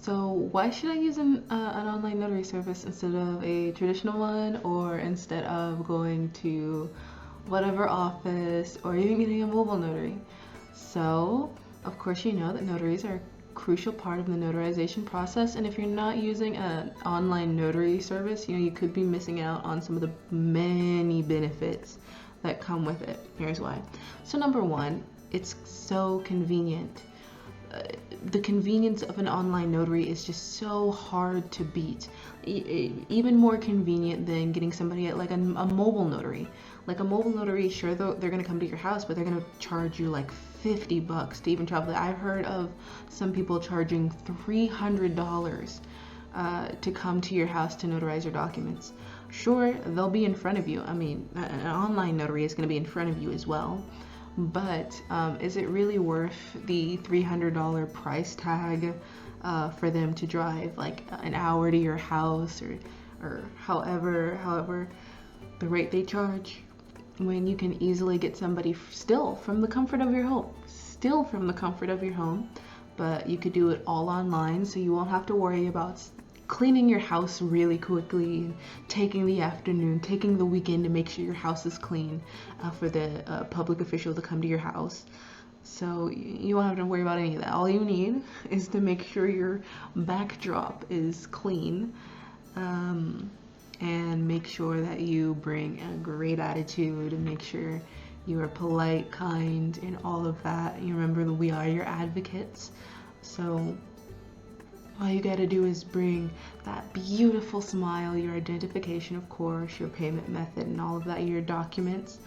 So why should I use an online notary service instead of a traditional one, or instead of going to whatever office, or even getting a mobile notary? So, of course, you know that notaries are a crucial part of the notarization process, and if you're not using an online notary service, you could be missing out on some of the many benefits that come with it. Here's why. So number one, it's so convenient. The convenience of an online notary is just so hard to beat. Even more convenient than getting somebody at like a mobile notary. Like a mobile notary, sure, they're gonna come to your house, but they're gonna charge you like $50 to even travel. I've heard of some people charging $300 to come to your house to notarize your documents. Sure, they'll be in front of you. I mean, an online notary is gonna be in front of you as well. But is it really worth the $300 price tag for them to drive like an hour to your house, or however the rate they charge, when you can easily get somebody still from the comfort of your home, but you could do it all online, so you won't have to worry about cleaning your house really quickly, taking the afternoon, taking the weekend to make sure your house is clean for the public official to come to your house. So you won't have to worry about any of that. All you need is to make sure your backdrop is clean, and make sure that you bring a great attitude, and make sure you are polite, kind, and all of that. You remember that we are your advocates. So all you gotta do is bring that beautiful smile, your identification, of course, your payment method, and all of that, your documents,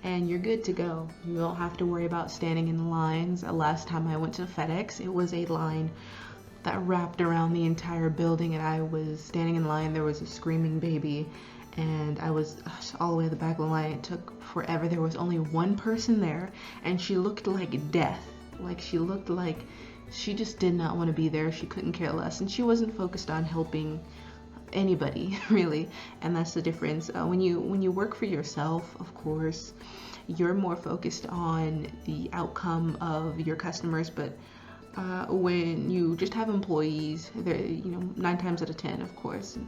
and you're good to go. You don't have to worry about standing in lines. Last time I went to FedEx, it was a line that wrapped around the entire building, and I was standing in line. There was a screaming baby, and I was all the way at the back of the line. It took forever. There was only one person there, and she looked like death. Like, she looked like she just did not want to be there. She couldn't care less, and she wasn't focused on helping anybody really. And that's the difference. When you work for yourself, of course, you're more focused on the outcome of your customers. But when you just have employees, they're 9 times out of 10, of course,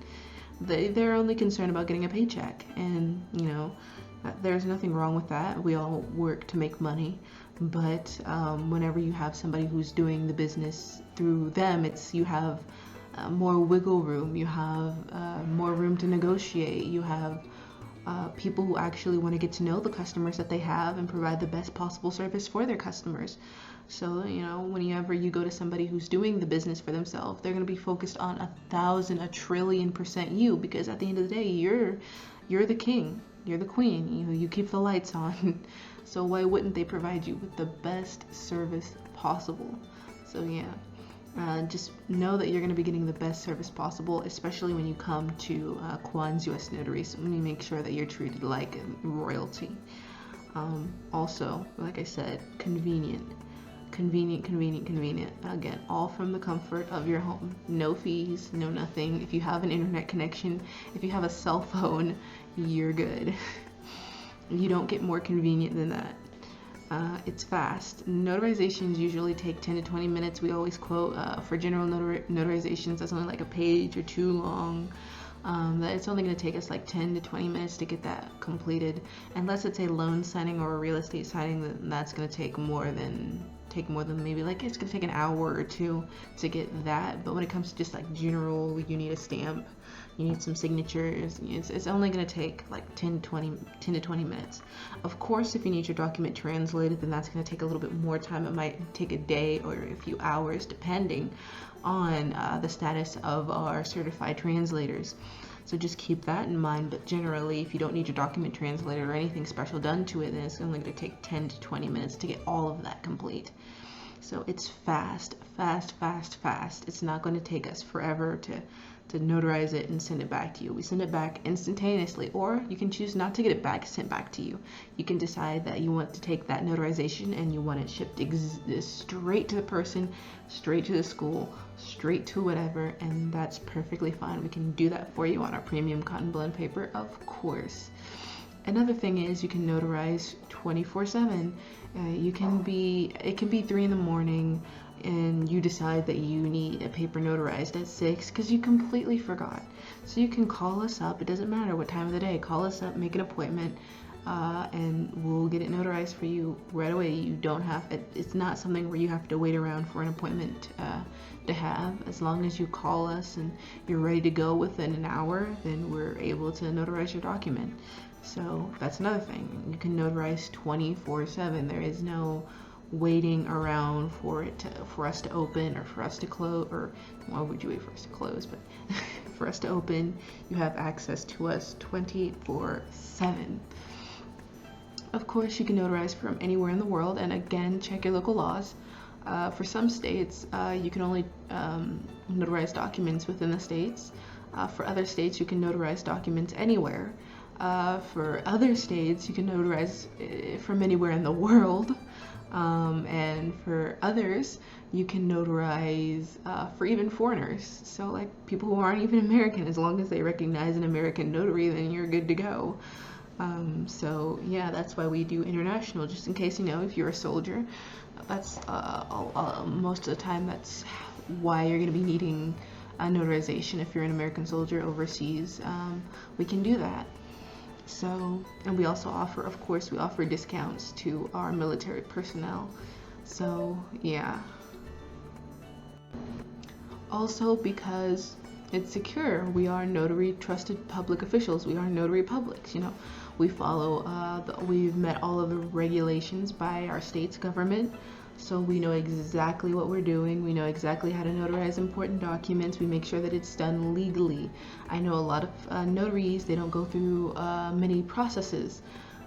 they're only concerned about getting a paycheck, and there's nothing wrong with that. We all work to make money. But whenever you have somebody who's doing the business through them, you have more wiggle room, you have more room to negotiate, you have people who actually want to get to know the customers that they have and provide the best possible service for their customers. So whenever you go to somebody who's doing the business for themselves, they're going to be focused on 1,000, 1,000,000,000,000% you, because at the end of the day, you're the king, you're the queen, you keep the lights on. So why wouldn't they provide you with the best service possible? So yeah, just know that you're going to be getting the best service possible, especially when you come to Kwan's U.S. Notaries. Let me make sure that you're treated like royalty. Also, like I said, convenient. Again, all from the comfort of your home. No fees, no nothing. If you have an internet connection, if you have a cell phone, you're good. You don't get more convenient than that. It's fast. Notarizations usually take 10 to 20 minutes. We always quote for general notarizations, that's only like a page or two long. That it's only going to take us like 10 to 20 minutes to get that completed. Unless it's a loan signing or a real estate signing, then that's going to take more than maybe, like, it's going to take an hour or two to get that. But when it comes to just like general, you need a stamp, you need some signatures, it's only going to take like 10 to 20 minutes. Of course, if you need your document translated, then that's going to take a little bit more time. It might take a day or a few hours, depending on the status of our certified translators. So just keep that in mind. But generally, if you don't need your document translated or anything special done to it, then it's only going to take 10 to 20 minutes to get all of that complete. So it's fast. It's not going to take us forever to notarize it and send it back to you. We send it back instantaneously, or you can choose not to get it sent back to you. You can decide that you want to take that notarization and you want it shipped straight to the person, straight to the school, straight to whatever, and that's perfectly fine. We can do that for you on our premium cotton blend paper, of course. Another thing is you can notarize 24/7. It can be 3 in the morning. and you decide that you need a paper notarized at 6 because you completely forgot. So you can call us up. It doesn't matter what time of the day. Call us up, make an appointment, and we'll get it notarized for you right away. You don't have it's not something where you have to wait around for an appointment to have. As long as you call us and you're ready to go within an hour, then we're able to notarize your document. So that's another thing. You can notarize 24/7. There is no waiting around for us to open or for us to close, or why would you wait for us to close, but for us to open. You have access to us 24/7. Of course, you can notarize from anywhere in the world, and again, check your local laws. For some states, you can only notarize documents within the states. For other states, you can notarize documents anywhere. For other states, you can notarize from anywhere in the world. And for others, you can notarize for even foreigners. So like people who aren't even American, as long as they recognize an American notary, then you're good to go. So yeah, that's why we do international, just in case, if you're a soldier, that's most of the time that's why you're going to be needing a notarization. If you're an American soldier overseas, we can do that. So, and we also offer, of course, we offer discounts to our military personnel. So yeah. Also, because it's secure, we are notary trusted public officials. We are notary publics. We follow we've met all of the regulations by our state's government, so we know exactly what we're doing. We know exactly how to notarize important documents. We make sure that it's done legally. I know a lot of notaries, they don't go through many processes.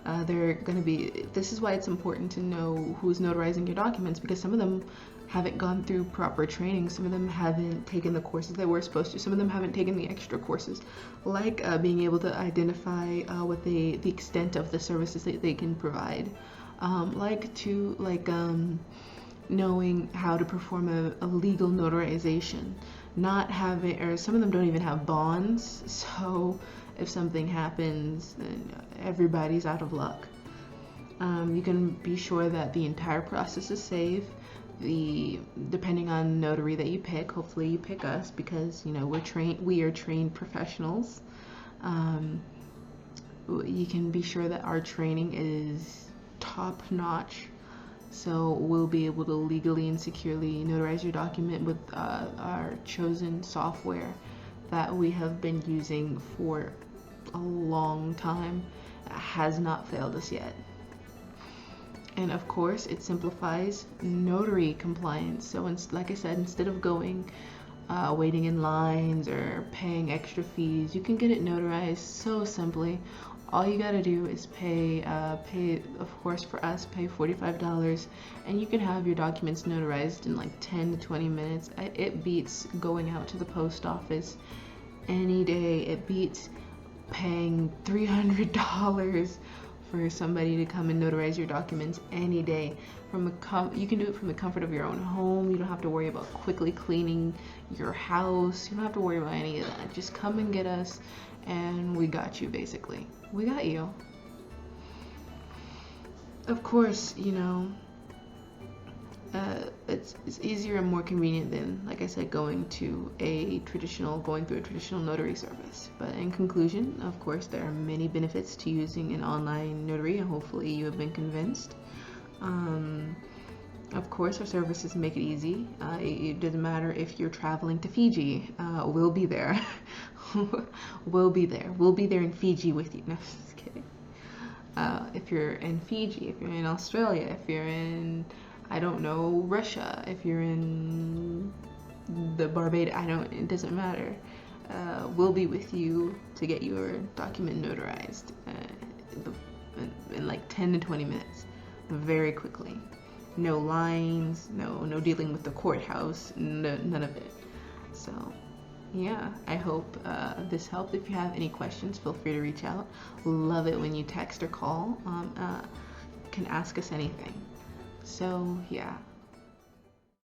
This is why it's important to know who's notarizing your documents, because some of them haven't gone through proper training. Some of them haven't taken the courses they were supposed to. Some of them haven't taken the extra courses, like being able to identify what the extent of the services that they can provide, knowing how to perform a legal notarization, or some of them don't even have bonds, so if something happens, then everybody's out of luck. You can be sure that the entire process is safe. Depending on notary that you pick, hopefully you pick us, because we are trained professionals. You can be sure that our training is top notch, so we'll be able to legally and securely notarize your document with our chosen software that we have been using for a long time. It has not failed us yet. And of course, it simplifies notary compliance. So like I said, instead of waiting in lines or paying extra fees, you can get it notarized so simply. All you gotta do is pay, of course for us, pay $45, and you can have your documents notarized in like 10 to 20 minutes. It beats going out to the post office any day. It beats paying $300 for somebody to come and notarize your documents any day. You can do it from the comfort of your own home. You don't have to worry about quickly cleaning your house. You don't have to worry about any of that. Just come and get us, and we got you, basically. We got you. Of course, it's easier and more convenient than, like I said, going through a traditional notary service. But in conclusion, of course, there are many benefits to using an online notary, and hopefully you have been convinced. Of course, our services make it easy. It doesn't matter if you're traveling to Fiji. We'll be there. We'll be there. We'll be there in Fiji with you. No, just kidding. If you're in Fiji, if you're in Australia, if you're in, I don't know, Russia, if you're in the Barbados, it doesn't matter. We'll be with you to get your document notarized in like 10 to 20 minutes, very quickly. No lines, no dealing with the courthouse, none of it. So yeah, I hope this helped. If you have any questions, feel free to reach out. Love it when you text or call. Can ask us anything. So yeah.